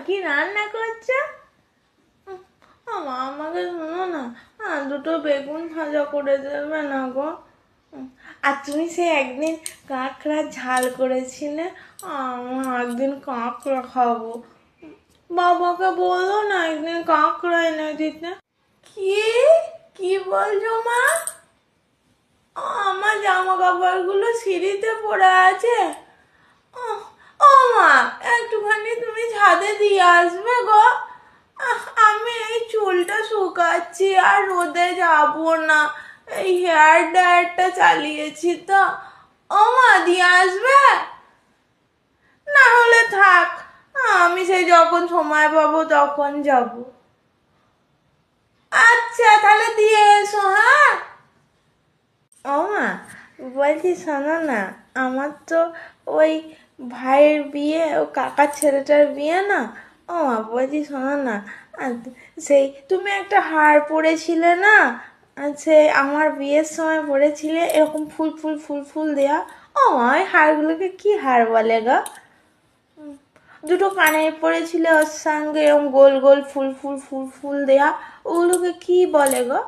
কি রান্না করছো? আমাকে শোনো না, দুটো বেগুন ভাজা করে দেবে না গো? আর তুমি সে একদিন কাঁকড়া ঝাল করেছিলে, আমি একদিন কাঁকড়া খাবো। বাবাকে বলো না একদিন কাঁকড়া এনে দিতে। কি কি বলছো মা? আমার জামা কাপড়গুলো সিঁড়িতে পড়ে আছে। ও মা, একটুখানি তুমি ছাদে দিয়ে আসবে গো? আমি এই চুলটা শুকাচ্ছি, আর রোদে যাবো না, এই হেয়ার ড্রায়ারটা চালিয়েছি তো। ও মা, দিয়ে আসবে? না হলে থাক, আমি সেই যখন সময় পাবো তখন যাব। আচ্ছা, তাহলে দিয়ে এসো। হ্যাঁ। ও মা, বলছি শোনো না, আমার তো ওই ভাইয়ের বিয়ে, ও কাকার ছেলেটার বিয়ে না। ও মা, বলছি শোনো না, সেই তুমি একটা হার পরেছিলে না, সে আমার বিয়ের সময় পরেছিলে, এরকম ফুল ফুল ফুল ফুল দেয়া। ও মা, ওই হারগুলোকে কি হার বলে গো? দুটো কানে পরেছিলে ওর সঙ্গে এরকম গোল গোল ফুল ফুল ফুল ফুল দেয়া, ওগুলোকে কি বলে গো?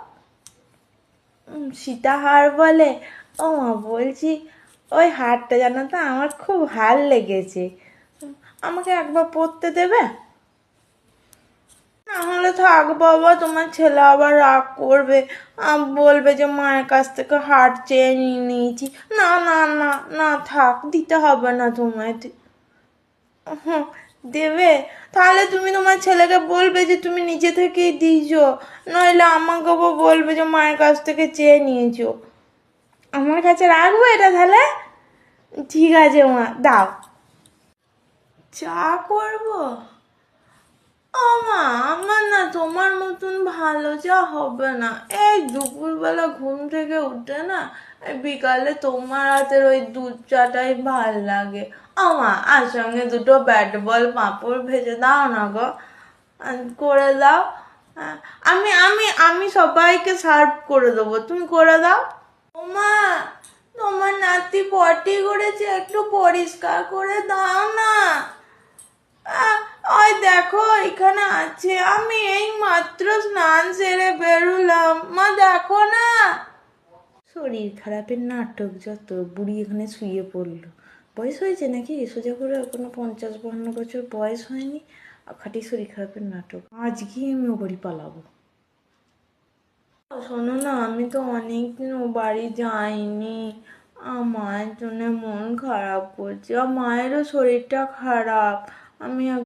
সীতাহার বলে। ও মা, বলছি ওই হারটা জানো তো আমার খুব ভাল লেগেছে, আমাকে একবার পরতে দেবে? না হলে থাক বাবা, তোমার ছেলে আবার রাগ করবে, বলবে যে মায়ের কাছ থেকে হার চেয়ে নিয়ে নিয়েছি। না না না না, থাক, দিতে হবে না তোমায়। হুম, দেবে? তাহলে তুমি তোমার ছেলেকে বলবে যে তুমি নিজে থেকেই দিয়েছো, নইলে আমাকে বলবে যে মায়ের কাছ থেকে চেয়ে নিয়েছো। আমার কাছে রাখবো এটা তাহলে? ঠিক আছে মা, দাও। চা করবো? ও মা, আমার না তোমার মতন ভালো চা হবে না। এই দুপুরবেলা ঘুম থেকে উঠে না, বিকালে তোমার হাতের ওই দুধ চাটাই ভাল লাগে। ও মা, আর সঙ্গে দুটো ব্যাট বল পাঁপড় ভেজে দাও না গো, করে দাও। আমি আমি আমি সবাইকে সার্ভ করে দেবো, তুমি করে দাও। ও মা, তোমার নাতি পটি করেছে, একটু পরিষ্কার করে দাও না। ওই দেখো এখানে আছে, আমি এই মাত্র স্নান সেরে বেরোলাম, মা দেখো না। শরীর খারাপের নাটক যত, বুড়ি এখানে শুয়ে পড়লো। বয়স হয়েছে নাকি? সোজা করে কোনো 50-52 বছর বয়স হয়নি, খাটি শরীর খারাপের নাটক। আজকে আমি ও বাড়ি পালাবো। শোনো না, আমি তো অনেকদিন ও বাড়ি যাইনি, মায়ের জন্য মন খারাপ করছে, আর মায়েরও শরীরটা খারাপ। আমি